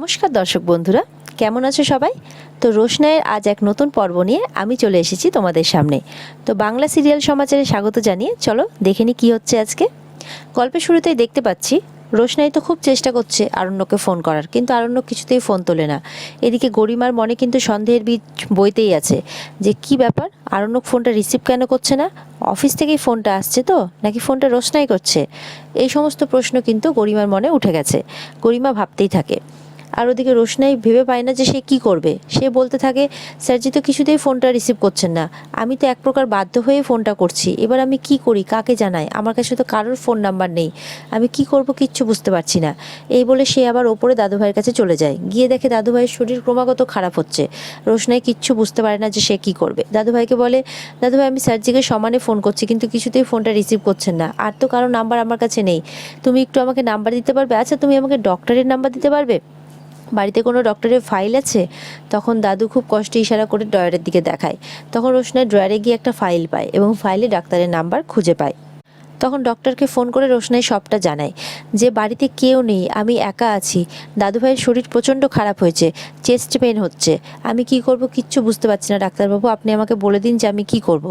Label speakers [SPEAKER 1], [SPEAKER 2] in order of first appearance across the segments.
[SPEAKER 1] নমস্কার দর্শক বন্ধুরা, কেমন আছো সবাই? তো রোশনাইয়ের আজ এক নতুন পর্ব নিয়ে আমি চলে এসেছি তোমাদের সামনে। তো বাংলা সিরিয়াল সমাচারে স্বাগত জানিয়ে চলো দেখে নি কী হচ্ছে আজকে। গল্পের শুরুতেই দেখতে পাচ্ছি রোশনাই তো খুব চেষ্টা করছে আরণ্যকে ফোন করার, কিন্তু আরণ্য কিছুতেই ফোন তোলে না। এদিকে গরিমার মনে কিন্তু সন্দেহের বীজ বইতেই আছে যে কি ব্যাপার, আরণ্যক ফোনটা রিসিভ কেন করছে না? অফিস থেকেই ফোনটা আসছে তো, নাকি ফোনটা রোশনাই করছে? এই সমস্ত প্রশ্ন কিন্তু গরিমার মনে উঠে গেছে। গরিমা ভাবতেই থাকে। আর ওদিকে রোশনাই ভেবে পায় না যে সে কি করবে। সে বলতে থাকে, স্যারজি তো কিছুতেই ফোনটা রিসিভ করছেন না, আমি তো এক প্রকার বাধ্য হয়ে ফোনটা করছি, এবার আমি কি করি, কাকে জানাই? আমার কাছে তো কারোর ফোন নাম্বার নেই, আমি কি করব কিচ্ছু বুঝতে পারছি না। এই বলে সে আবার ওপরে দাদুভাইয়ের কাছে চলে যায়। গিয়ে দেখে দাদুভাইয়ের শরীর ক্রমাগত খারাপ হচ্ছে। রোশনাই কিচ্ছু বুঝতে পারে না যে সে কি করবে। দাদুভাইকে বলে, দাদুভাই আমি স্যারজিকে সমানে ফোন করছি, কিন্তু কিছুতেই ফোনটা রিসিভ করছেন না, আর তো কারো নাম্বার আমার কাছে নেই, তুমি একটু আমাকে নাম্বার দিতে পারবে? আচ্ছা তুমি আমাকে ডক্টরের নাম্বার দিতে পারবে? বাড়িতে কোনো ডক্টরের ফাইল আছে? তখন দাদু খুব কষ্টে ইশারা করে ড্রয়ারের দিকে দেখায়। তখন রোশনাই ড্রয়ারে গিয়ে একটা ফাইল পায় এবং ফাইলে ডাক্তারের নাম্বার খুঁজে পায়। তখন ডক্টরকে ফোন করে রোশনাই সবটা জানায় যে বাড়িতে কেউ নেই, আমি একা আছি, দাদুভাইয়ের শরীর প্রচণ্ড খারাপ হয়েছে, চেস্ট পেন হচ্ছে, আমি কি করব কিচ্ছু বুঝতে পারছি না, ডাক্তারবাবু আপনি আমাকে বলে দিন যে আমি কি করব।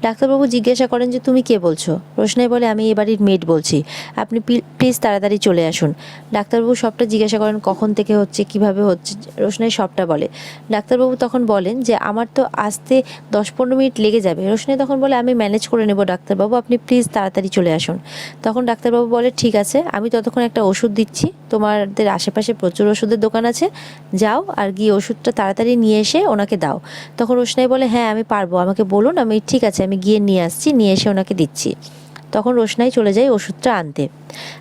[SPEAKER 1] ডাক্তারবাবু জিজ্ঞাসা করেন যে তুমি কে বলছো? রোশনাই বলে, আমি এ বাড়ির মেড বলছি, আপনি প্লিজ তাড়াতাড়ি চলে আসুন। ডাক্তারবাবু সবটা জিজ্ঞাসা করেন কখন থেকে হচ্ছে, কিভাবে হচ্ছে। রোশনাই সবটা বলে। ডাক্তারবাবু তখন বলেন যে আমার তো আসতে 10-15 মিনিট লেগে যাবে। রোশনাই তখন বলে, আমি ম্যানেজ করে নেব ডাক্তারবাবু, আপনি প্লিজ তাড়াতাড়ি চলে আসুন। তখন ডাক্তারবাবু বলে, ঠিক আছে, আমি ততক্ষণ একটা ওষুধ দিচ্ছি, তোমাদের আশেপাশে প্রচুর ওষুধের দোকান আছে, যাও আর গিয়ে ওষুধটা তাড়াতাড়ি নিয়ে এসে ওনাকে দাও। তখন রোশনাই বলে, হ্যাঁ আমি পারবো, আমাকে বলুন, আমি ঠিক আছে আমি গিয়ে নিয়ে আসছি, নিয়ে এসে ওনাকে দিচ্ছি। তখন রোশনাই চলে যায় ওষুধটা আনতে।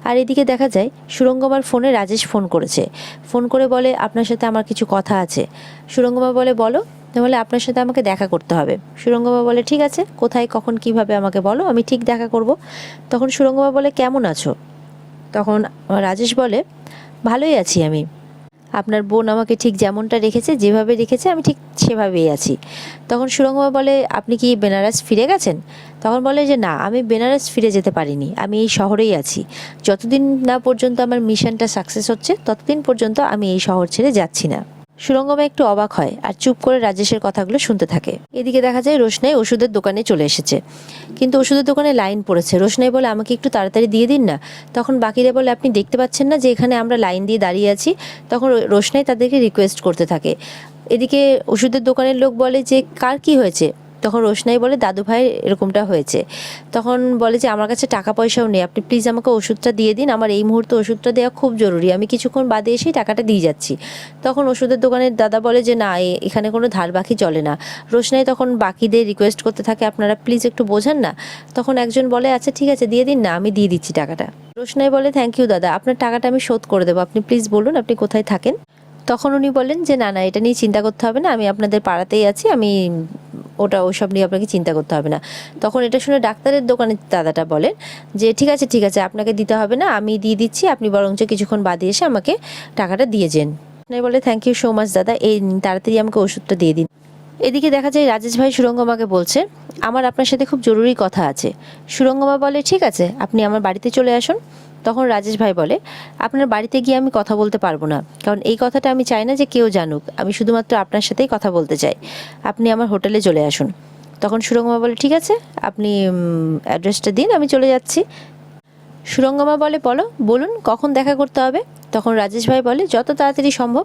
[SPEAKER 1] আর এদিকে দেখা যায় সুরঙ্গমার ফোনে রাজেশ ফোন করেছে। ফোন করে বলে, আপনার সাথে আমার কিছু কথা আছে। সুরঙ্গমা বলে, বলো। তাহলে আপনার সাথে আমাকে দেখা করতে হবে। সুরঙ্গমা বলে, ঠিক আছে, কোথায় কখন কিভাবে আমাকে বলো, আমি ঠিক দেখা করব। তখন সুরঙ্গমা বলে, কেমন আছো? তখন রাজেশ বলে, ভালোই আছি আমি, আপনার বোন আমাকে ঠিক যেমনটা রেখেছে, যেভাবে রেখেছে আমি ঠিক সেভাবেই আছি। তখন সুরঙ্গমা বলে, আপনি কি বেনারস ফিরে গেছেন? তখন বলে যে না, আমি বেনারস ফিরে যেতে পারিনি, আমি এই শহরেই আছি, যতদিন না পর্যন্ত আমার মিশনটা সাকসেস হচ্ছে ততদিন পর্যন্ত আমি এই শহর ছেড়ে যাচ্ছি না। সুরঙ্গমা একটু অবাক হয় আর চুপ করে রাজেশের কথাগুলো শুনতে থাকে। এদিকে দেখা যায় রোশনাই ওষুধের দোকানে চলে এসেছে, কিন্তু ওষুধের দোকানে লাইন পড়েছে। রোশনাই বলে, আমাকে একটু তাড়াতাড়ি দিয়ে দিন না। তখন বাকিরা বলে, আপনি দেখতে পাচ্ছেন না যে এখানে আমরা লাইন দিয়ে দাঁড়িয়ে আছি? তখন রোশনাই তাদেরকে রিকোয়েস্ট করতে থাকে। এদিকে ওষুধের দোকানের লোক বলে যে কার কি হয়েছে? তখন রোশনাই বলে, দাদু ভাইয়ের এরকমটা হয়েছে। তখন বলে যে আমার কাছে টাকা পয়সাও নেই, আপনি প্লিজ আমাকে ওষুধটা দিয়ে দিন, আমার এই মুহূর্তে ওষুধটা দেওয়া খুব জরুরি, আমি কিছুক্ষণ বাদে এসেই টাকাটা দিয়ে যাচ্ছি। তখন ওষুধের দোকানের দাদা বলে যে না, এখানে কোনো ধার বাকি চলে না। রোশনাই তখন বাকিদের রিকোয়েস্ট করতে থাকে, আপনারা প্লিজ একটু বোঝান না। তখন একজন বলে, আচ্ছা ঠিক আছে দিয়ে দিন না, আমি দিয়ে দিচ্ছি টাকাটা। রোশনাই বলে, থ্যাংক ইউ দাদা, আপনার টাকাটা আমি শোধ করে দেবো, আপনি প্লিজ বলুন আপনি কোথায় থাকেন। তখন উনি বলেন যে না না, এটা নিয়ে চিন্তা করতে হবে না, আমি আপনাদের পাড়াতেই আছি, আমি ওসব নিয়ে আপনাকে চিন্তা করতে হবে না। তখন এটা শুনে ডাক্তারের দোকানের দাদাটা বলেন যে ঠিক আছে ঠিক আছে, আপনাকে দিতে হবে না, আমি দিয়ে দিচ্ছি, আপনি বরঞ্চ কিছুক্ষণ বাদে এসে আমাকে টাকাটা দিয়ে যান। বলে, থ্যাংক ইউ সো মাচ দাদা, এই তাড়াতাড়ি আমাকে ওষুধটা দিয়ে দিন। এদিকে দেখা যায় রাজেশ ভাই সুরঙ্গমাকে বলছে, আমার আপনার সাথে খুব জরুরি কথা আছে। সুরঙ্গমা বলে, ঠিক আছে, আপনি আমার বাড়িতে চলে আসুন। তখন রাজেশ ভাই বলে, আপনার বাড়িতে গিয়ে আমি কথা বলতে পারবো না, কারণ এই কথাটা আমি চাই না যে কেউ জানুক, আমি শুধুমাত্র আপনার সাথেই কথা বলতে চাই, আপনি আমার হোটেলে চলে আসুন। তখন সুরঙ্গমা বলে, ঠিক আছে, আপনি অ্যাড্রেসটা দিন, আমি চলে যাচ্ছি। সুরঙ্গমা বলে, বলুন কখন দেখা করতে হবে? তখন রাজেশ ভাই বলে, যত তাড়াতাড়ি সম্ভব।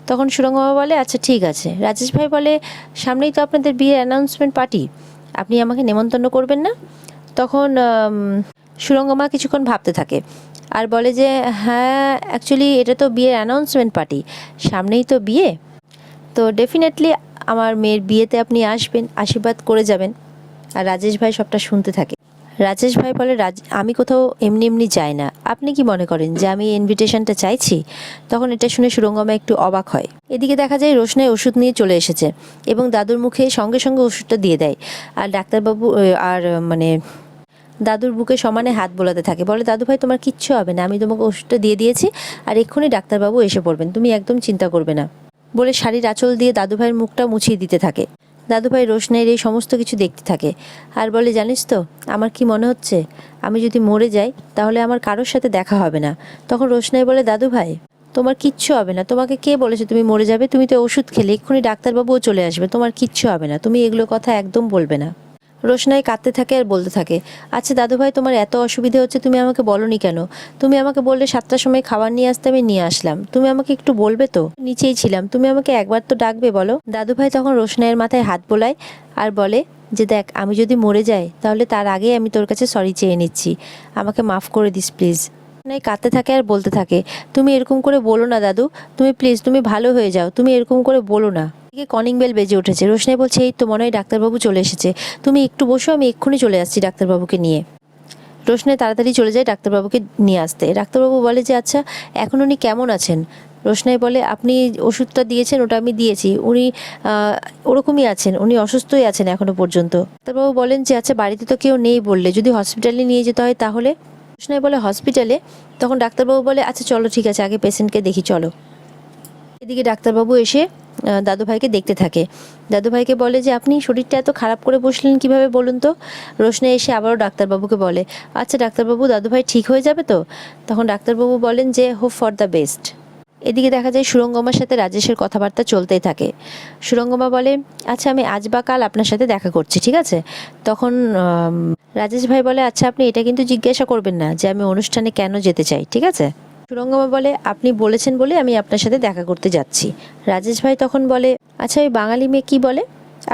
[SPEAKER 1] তখন সুরঙ্গমা বলে, আচ্ছা ঠিক আছে। রাজেশ ভাই বলে, সামনেই তো আপনাদের বিয়ের অ্যানাউন্সমেন্ট পার্টি, আপনি আমাকে নেমন্তন্ন করবেন না? তখন সুরঙ্গমা কিছুক্ষণ ভাবতে থাকে আর বলে যে হ্যাঁ অ্যাকচুয়ালি এটা তো বিয়ের অ্যানাউন্সমেন্ট পার্টি, সামনেই তো বিয়ে, তো ডেফিনেটলি আমার মেয়ের বিয়েতে আপনি আসবেন, আশীর্বাদ করে যাবেন। আর রাজেশ ভাই সবটা শুনতে থাকে। রাজেশ ভাই বলে, আমি কোথাও এমনি এমনি যাই না, আপনি কি মনে করেন যে আমি ইনভিটেশনটা চাইছি? তখন এটা শুনে সুরঙ্গমা একটু অবাক হয়। এদিকে দেখা যায় রোশনাই ওষুধ নিয়ে চলে এসেছে এবং দাদুর মুখে সঙ্গে সঙ্গে ওষুধটা দিয়ে দেয়। আর ডাক্তারবাবু আর মানে দাদুর বুকে সমানে হাত বোলাতে থাকে, বলে, দাদু ভাই তোমার কিচ্ছু হবে না, আমি তোমাকে ওষুধটা দিয়ে দিয়েছি, আর এক্ষুনি ডাক্তারবাবু এসে পড়বেন, তুমি একদম চিন্তা করবে না, বলে শাড়ির আঁচল দিয়ে দাদু ভাইয়ের মুখটা মুছিয়ে দিতে থাকে। দাদুভাই রোশনাইয়ের এই সমস্ত কিছু দেখতে থাকে আর বলে, জানিস তো আমার কি মনে হচ্ছে, আমি যদি মরে যাই তাহলে আমার কারোর সাথে দেখা হবে না। তখন রোশনাই বলে, দাদু ভাই তোমার কিচ্ছু হবে না, তোমাকে কে বলেছে তুমি মরে যাবে? তুমি তো ওষুধ খেলে, এক্ষুনি ডাক্তারবাবুও চলে আসবে, তোমার কিচ্ছু হবে না, তুমি এগুলো কথা একদম বলবে না। রোশনাই কাঁদতে থাকে আর বলতে থাকে, আচ্ছা দাদুভাই, তোমার এত অসুবিধে হচ্ছে, তুমি আমাকে বলোনি কেন? তুমি আমাকে বললে 7টার সময় খাবার নিয়ে আসতে, আমি নিয়ে আসলাম, তুমি আমাকে একটু বলবে তো? নিচেই ছিলাম, তুমি আমাকে একবার তো ডাকবে বলো। দাদুভাই তখন রোশনাইয়ের মাথায় হাত বোলায় আর বলে যে দেখ, আমি যদি মরে যাই তাহলে তার আগেই আমি তোর কাছে সরি চেয়ে নিচ্ছি, আমাকে মাফ করে দিস প্লিজ। রোশনাই কাঁদতে থাকে আর বলতে থাকে, তুমি এরকম করে বলো না দাদু, তুমি প্লিজ, তুমি ভালো হয়ে যাও, তুমি এরকম করে বলো না। এদিকে কলিং বেল বেজে উঠেছে। রোশনাই বলছে, এই তো মনে হয় ডাক্তারবাবু চলে এসেছে, তুমি একটু বসো, আমি এক্ষুনি চলে আসছি ডাক্তারবাবুকে নিয়ে। রোশনাই তাড়াতাড়ি চলে যায় ডাক্তারবাবুকে নিয়ে আসতে। ডাক্তারবাবু বলে যে আচ্ছা, এখন উনি কেমন আছেন? রোশনাই বলে, আপনি ওষুধটা দিয়েছেন, ওটা আমি দিয়েছি, উনি ওরকমই আছেন, উনি অসুস্থই আছেন এখনো পর্যন্ত। ডাক্তারবাবু বলেন যে আচ্ছা, বাড়িতে তো কেউ নেই বললে, যদি হসপিটালে নিয়ে যেতে হয় তাহলে? রোশনাই বলে হসপিটালে? তখন ডাক্তারবাবু বলে আচ্ছা চলো, ঠিক আছে, আগে পেশেন্টকে দেখি চলো। এদিকে ডাক্তারবাবু এসে দাদুভাইকে দেখতে থাকে। দাদুভাইকে বলে যে আপনি শরীরটা এত খারাপ করে বসলেন কিভাবে বলুন তো? রোশনাই এসে আবারও ডাক্তারবাবুকে বলে, আচ্ছা ডাক্তারবাবু, দাদুভাই ঠিক হয়ে যাবে তো? তখন ডাক্তারবাবু বলেন যে হোপ ফর দ্য বেস্ট। এদিকে দেখা যায় সুরঙ্গমার সাথে রাজেশের কথাবার্তা চলতেই থাকে। সুরঙ্গমা বলে, আচ্ছা আমি আজ বা কাল আপনার সাথে দেখা করছি, ঠিক আছে? তখন রাজেশ ভাই বলে, আচ্ছা আপনি এটা কিন্তু জিজ্ঞাসা করবেন না যে আমি অনুষ্ঠানে কেন যেতে চাই, ঠিক আছে? সুরঙ্গমা বলে, আপনি বলেছেন বলে আমি আপনার সাথে দেখা করতে যাচ্ছি। রাজেশ ভাই তখন বলে, আচ্ছা ওই বাঙালি মেয়ে কি বলে?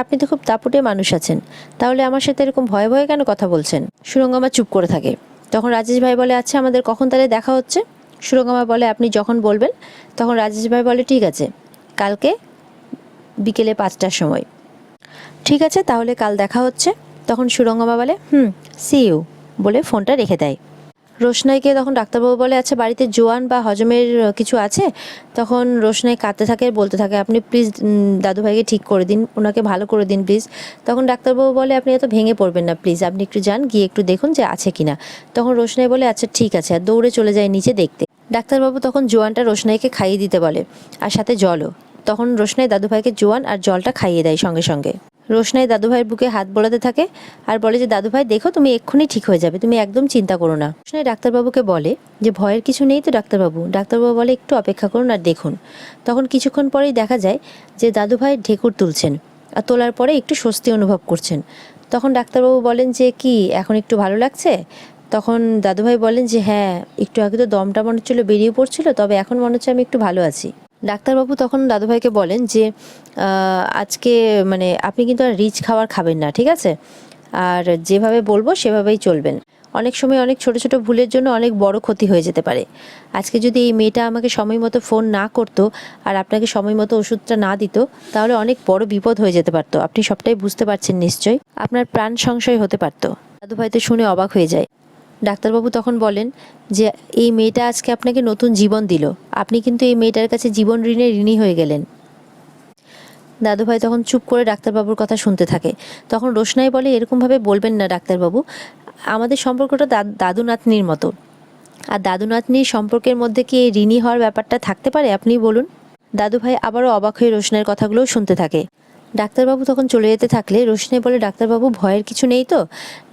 [SPEAKER 1] আপনি তো খুব দাপুটে মানুষ আছেন, তাহলে আমার সাথে এরকম ভয়ে ভয়ে কেন কথা বলছেন? সুরঙ্গমা চুপ করে থাকে। তখন রাজেশ ভাই বলে, আচ্ছা আমাদের কখন তাহলে দেখা হচ্ছে? সুরঙ্গমা বলে, আপনি যখন বলবেন। তখন রাজেশ ভাই বলে, ঠিক আছে, কালকে বিকেলে 5টার সময়। ঠিক আছে, তাহলে কাল দেখা হচ্ছে। তখন সুরঙ্গমা বলে, সি ইউ, বলে ফোনটা রেখে দেয়। রোশনাইকে তখন ডাক্তারবাবু বলে, আচ্ছা বাড়িতে জোয়ান বা হজমের কিছু আছে? তখন রোশনাই কাঁদতে থাকে, বলতে থাকে, আপনি প্লিজ দাদুভাইকে ঠিক করে দিন, ওনাকে ভালো করে দিন প্লিজ। তখন ডাক্তারবাবু বলে, আপনি এত ভেঙে পড়বেন না প্লিজ, আপনি একটু যান, গিয়ে একটু দেখুন যে আছে কিনা। তখন রোশনাই বলে, আচ্ছা ঠিক আছে, আর দৌড়ে চলে যায় নিচে দেখতে। ডাক্তারবাবু তখন জোয়ানটা রোশনাইকে খাইয়ে দিতে বলে, আর সাথে জলও। তখন রোশনাই দাদুভাইকে জোয়ান আর জলটা খাইয়ে দেয় সঙ্গে সঙ্গে। রোশনাই দাদুভাইয়ের বুকে হাত বোলাতে থাকে আর বলে যে দাদুভাই দেখো, তুমি এক্ষুনি ঠিক হয়ে যাবে, তুমি একদম চিন্তা করো না। রোশনাই ডাক্তারবাবুকে বলে যে ভয়ের কিছু নেই তো ডাক্তারবাবু? ডাক্তারবাবু বলে, একটু অপেক্ষা করুন আর দেখুন। তখন কিছুক্ষণ পরেই দেখা যায় যে দাদুভাই ঢেকুর তুলছেন, আর তোলার পরে একটু স্বস্তি অনুভব করছেন। তখন ডাক্তারবাবু বলেন যে কি এখন একটু ভালো লাগছে? তখন দাদুভাই বলেন যে হ্যাঁ, একটু আগে তো দমটা মনে হচ্ছিলো বেরিয়ে পড়ছিল, তবে এখন মনে হচ্ছে আমি একটু ভালো আছি। ডাক্তারবাবু তখন দাদুভাইকে বলেন যে আজকে মানে আপনি কিন্তু আর রিচ খাবার খাবেন না, ঠিক আছে? আর যেভাবে বলবো সেভাবেই চলবেন। অনেক সময় অনেক ছোট ছোট ভুলের জন্য অনেক বড় ক্ষতি হয়ে যেতে পারে। আজকে যদি এই মেয়েটা আমাকে সময় মতো ফোন না করতো আর আপনাকে সময় মতো ওষুধটা না দিত, তাহলে অনেক বড় বিপদ হয়ে যেতে পারতো। আপনি সবটাই বুঝতে পারছেন নিশ্চয়ই, আপনার প্রাণ সংশয় হতে পারতো। দাদুভাই তো শুনে অবাক হয়ে যায়। ডাক্তারবাবু তখন বলেন যে এই মেয়েটা আজকে আপনাকে নতুন জীবন দিল, আপনি কিন্তু এই মেয়েটার কাছে জীবন ঋণী হয়ে গেলেন। দাদুভাই তখন চুপ করে ডাক্তারবাবুর কথা শুনতে থাকে। তখন রোশনাই বলে, এরকমভাবে বলবেন না ডাক্তারবাবু, আমাদের সম্পর্কটা দাদু নাতনির মতো, আর দাদু নাতনির সম্পর্কের মধ্যে কি এই ঋণী হওয়ার ব্যাপারটা থাকতে পারে, আপনি বলুন? দাদুভাই আবারও অবাক হয়ে রোশনাইয়ের কথাগুলোও শুনতে থাকে। ডাক্তারবাবু তখন চলে যেতে থাকলে রোশনাই বলে, ডাক্তারবাবু ভয়ের কিছু নেই তো?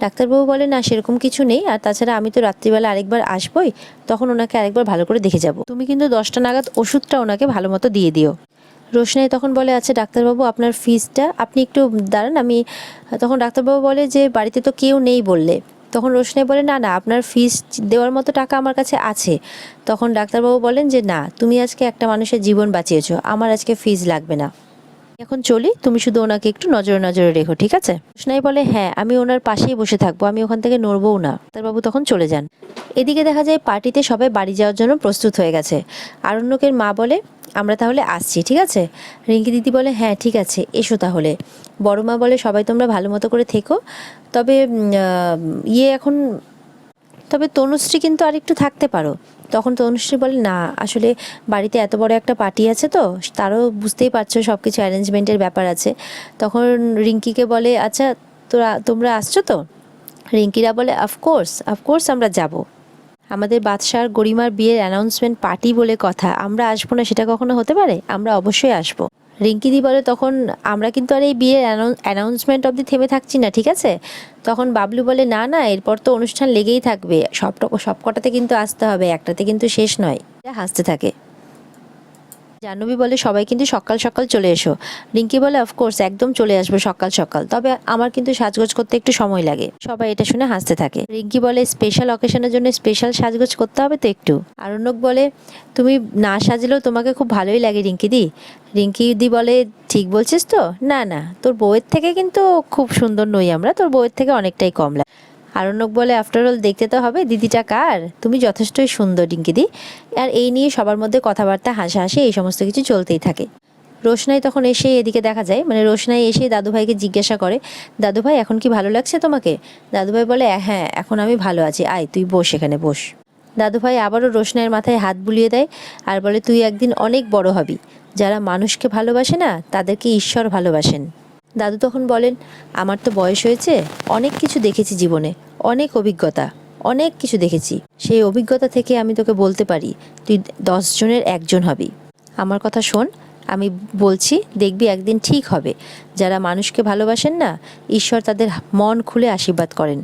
[SPEAKER 1] ডাক্তারবাবু বলে, না সেরকম কিছু নেই, আর তাছাড়া আমি তো রাত্রিবেলা আরেকবার আসবই, তখন ওনাকে আরেকবার ভালো করে দেখে যাব। তুমি কিন্তু 10টা নাগাদ ওষুধটা ওনাকে ভালো মতো দিয়ে দিও। রোশনাই তখন বলে, আচ্ছা ডাক্তারবাবু, আপনার ফিসটা আপনি একটু দাঁড়ান, আমি। তখন ডাক্তারবাবু বলে যে বাড়িতে তো কেউ নেই বললে। তখন রোশনাই বলে, না না, আপনার ফিস দেওয়ার মতো টাকা আমার কাছে আছে। তখন ডাক্তারবাবু বলেন যে না, তুমি আজকে একটা মানুষের জীবন বাঁচিয়েছো, আমার আজকে ফিস লাগবে না, এখন চলি, তুমি শুধু ওনাকে একটু নজরে নজরে রেখো, ঠিক আছে? রোশনাই বলে, হ্যাঁ আমি ওনার পাশেই বসে থাকবো, আমি ওখান থেকে নড়বও না। ডাক্তারবাবু তখন চলে যান। এদিকে দেখা যায় পার্টিতে সবাই বাড়ি যাওয়ার জন্য প্রস্তুত হয়ে গেছে। আরণ্যকের মা বলে, আমরা তাহলে আসছি, ঠিক আছে? রিঙ্কি দিদি বলে, হ্যাঁ ঠিক আছে, এসো তাহলে। বড় মা বলে, সবাই তোমরা ভালো মতো করে থেকো, তবে এখন তবে তনুশ্রী কিন্তু আর একটু থাকতে পারো। তখন তনুশ্রী বলে, না আসলে বাড়িতে এত বড় একটা পার্টি আছে তো, তারও বুঝতেই পারছো সব কিছু অ্যারেঞ্জমেন্টের ব্যাপার আছে। তখন রিঙ্কিকে বলে, আচ্ছা তোমরা আসছো তো? রিঙ্কিরা বলে, অফকোর্স অফকোর্স আমরা যাব, আমাদের বাদশাহ আর গরিমার বিয়ের অ্যানাউন্সমেন্ট পার্টি বলে কথা, আমরা আসবো না সেটা কখনো হতে পারে? আমরা অবশ্যই আসবো। রিঙ্কিদি বলে, তখন আমরা কিন্তু আর এই বিয়ের অ্যানাউন্সমেন্ট অবধি থেমে থাকছি না, ঠিক আছে? তখন বাবলু বলে, না না, এরপর তো অনুষ্ঠান লেগেই থাকবে, সব কটাতে কিন্তু আসতে হবে, একটাতে কিন্তু শেষ নয়। হাসতে থাকে। জাহ্নবী বলে সবাই কিন্তু সকাল সকাল চলে এসো। রিঙ্কি বলে অফকোর্স একদম চলে আসবো সকাল সকাল, তবে আমার কিন্তু সাজগোজ করতে একটু সময় লাগে। সবাই এটা শুনে হাসতে থাকে। রিঙ্কি বলে স্পেশাল অকেশনের জন্য স্পেশাল সাজগোজ করতে হবে তো একটু। আরণ্যক বলে তুমি না সাজলেও তোমাকে খুব ভালোই লাগে রিঙ্কি দি। রিঙ্কি দি বলে ঠিক বলছিস তো? না না, তোর বউয়ের থেকে কিন্তু খুব সুন্দর নই আমরা, তোর বউয়ের থেকে অনেকটাই কম লাগে। আরণ্যক বলে আফটার অল দেখতে তো হবে দিদিটা কার, তুমি যথেষ্টই সুন্দর রিঙ্কিদি। আর এই নিয়ে সবার মধ্যে কথাবার্তা হাসাহাসি এই সমস্ত কিছু চলতেই থাকে। রোশনাই তখন এসে এদিকে দেখা যায়, মানে রোশনাই এসে দাদুভাইকে জিজ্ঞাসা করে, দাদুভাই এখন কি ভালো লাগছে তোমাকে? দাদুভাই বলে হ্যাঁ এখন আমি ভালো আছি, আয় তুই বস, এখানে বস। দাদুভাই আবারও রোশনাইয়ের মাথায় হাত বুলিয়ে দেয় আর বলে তুই একদিন অনেক বড় হবি। যারা মানুষকে ভালোবাসে না তাদেরকে ঈশ্বর ভালোবাসেন। দাদু তখন বলেন আমার তো বয়স হয়েছে, অনেক কিছু দেখেছি জীবনে, অনেক অভিজ্ঞতা, অনেক কিছু দেখেছি। সেই অভিজ্ঞতা থেকে আমি তোকে বলতে পারি তুই 10 জনের একজন হবি। আমার কথা শোন, আমি বলছি দেখবি একদিন ঠিক হবে। যারা মানুষকে ভালোবাসেন না, ঈশ্বর তাদের মন খুলে আশীর্বাদ করেন।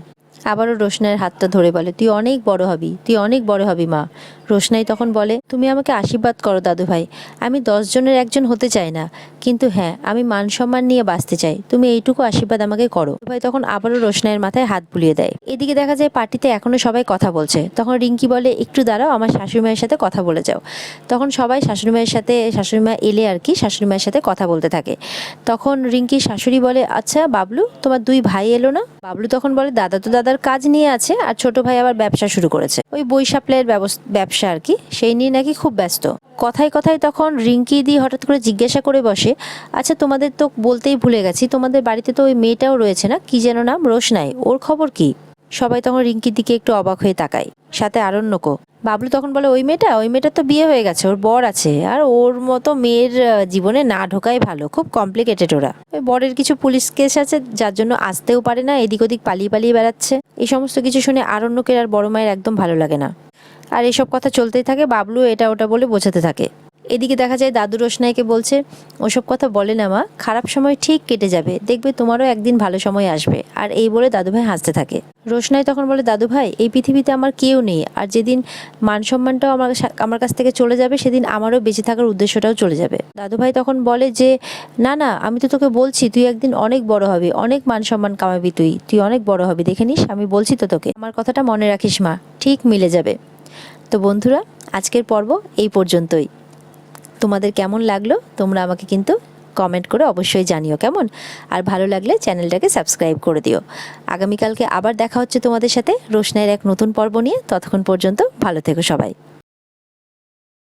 [SPEAKER 1] আবারও রোশনাইয়ের হাতটা ধরে বলে তুই অনেক বড় হবি, তুই অনেক বড় হবি মা। রোশনাই তখন বলে তুমি আমাকে আশীর্বাদ করো দাদু ভাই, আমি 10 জনের একজন হতে চাই না, কিন্তু হ্যাঁ আমি মান সম্মান নিয়ে বাঁচতে চাই, তুমি এইটুকু আশীর্বাদ আমাকে করো। ভাই তখন আবারও রোশনাইয়ের মাথায় হাত বুলিয়ে দেয়। এদিকে দেখা যায় পার্টিতে এখনো সবাই কথা বলছে। তখন রিঙ্কি বলে একটু দাঁড়াও, আমার শাশুড়ি মায়ের সাথে কথা বলে যাও। তখন সবাই শাশুড়ি মায়ের সাথে, শাশুড়ি মা এলে আর কি শাশুড়ি মায়ের সাথে কথা বলতে থাকে। তখন রিঙ্কির শাশুড়ি বলে আচ্ছা বাবলু তোমার 2 ভাই এলো না? বাবলু তখন বলে দাদা তো দাদার কাজ নিয়ে আছে, আর ছোট ভাই আবার ব্যবসা শুরু করেছে, ওই বই সাপ্লাইয়ের ব্যবসা আর কি, সেই নিয়ে নাকি খুব ব্যস্ত। কথায় কথায় তখন রিঙ্কি দি হঠাৎ করে জিজ্ঞাসা করে বসে আচ্ছা তোমাদের তো বলতেই ভুলে গেছি, তোমাদের বাড়িতে তো ওই মেয়েটাও রয়েছে না, কি যেন নাম, রোশনাই, ওর খবর কি? সবাই তখন রিঙ্কির দিকে একটু অবাক হয়ে তাকায়, সাথে আরণ্যকও। বাবলু তখন বলে ওই মেয়েটার তো বিয়ে হয়ে গেছে, ওর বর আছে, আর ওর মতো মেয়ের জীবনে না ঢোকাই ভালো, খুব কমপ্লিকেটেড ওরা। ওই বরের কিছু পুলিশ কেস আছে যার জন্য আসতেও পারে না, এদিক ওদিক পালিয়ে পালিয়ে বেড়াচ্ছে। এই সমস্ত কিছু শুনে আরণ্যকের আর বড় মায়ের একদম ভালো লাগে না। আর এসব কথা চলতেই থাকে, বাবলু এটা ওটা বলে বোঝাতে থাকে। এদিকে দেখা যায় দাদু রোশনাইকে বলছে ওসব কথা বলে না মা, খারাপ সময় ঠিক কেটে যাবে, দেখবে তোমারও একদিন ভালো সময় আসবে। আর এই বলে দাদুভাই হাসতে থাকে। রোশনাই তখন বলে দাদু ভাই এই পৃথিবীতে আমার কেউ নেই, আর যেদিন মান সম্মানটাও আমার কাছ থেকে চলে যাবে সেদিন আমারও বেঁচে থাকার উদ্দেশ্যটাও চলে যাবে। দাদুভাই তখন বলে যে না না, আমি তো তোকে বলছি তুই একদিন অনেক বড় হবি, অনেক মান সম্মান কামাবি, তুই অনেক বড় হবি, দেখে নিস, আমি বলছি তো তোকে, আমার কথাটা মনে রাখিস মা, ঠিক মিলে যাবে। তো বন্ধুরা আজকের পর্ব এই পর্যন্তই। তোমাদের কেমন লাগলো তোমরা আমাকে কিন্তু কমেন্ট করে অবশ্যই জানিও কেমন, আর ভালো লাগলে চ্যানেলটাকে সাবস্ক্রাইব করে দিও। আগামীকালকে আবার দেখা হচ্ছে তোমাদের সাথে রোশনাইয়ের এক নতুন পর্ব নিয়ে। ততক্ষণ পর্যন্ত ভালো থেকো সবাই।